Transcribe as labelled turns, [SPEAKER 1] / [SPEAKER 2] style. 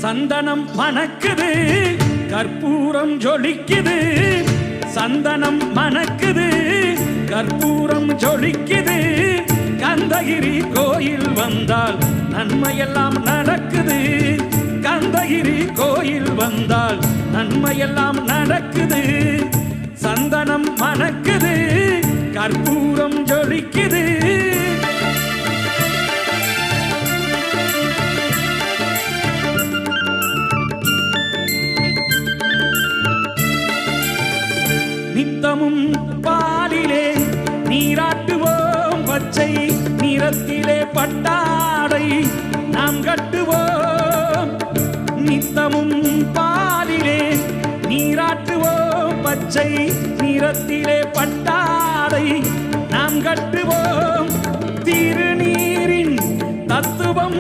[SPEAKER 1] சந்தனம் மணக்குது கற்பூரம் ஜொலிக்குது சந்தனம் மணக்குது கற்பூரம் ஜொலிக்குது கந்தகிரி கோயில் வந்தால் நன்மையெல்லாம் நடக்குது கந்தகிரி கோயில் வந்தால் நன்மையெல்லாம் நடக்குது சந்தனம் மணக்குது கற்பூரம் ஜொலிக்குது நித்தமும் பாலிலே நீராட்டுவோம் பச்சை நிறத்திலே பட்டாடை நாம் கட்டுவோம் நித்தமும் பாலிலே நீராட்டுவோம் பச்சை நிறத்திலே பட்டாடை நாம் கட்டுவோம் திருநீரின் தத்துவம்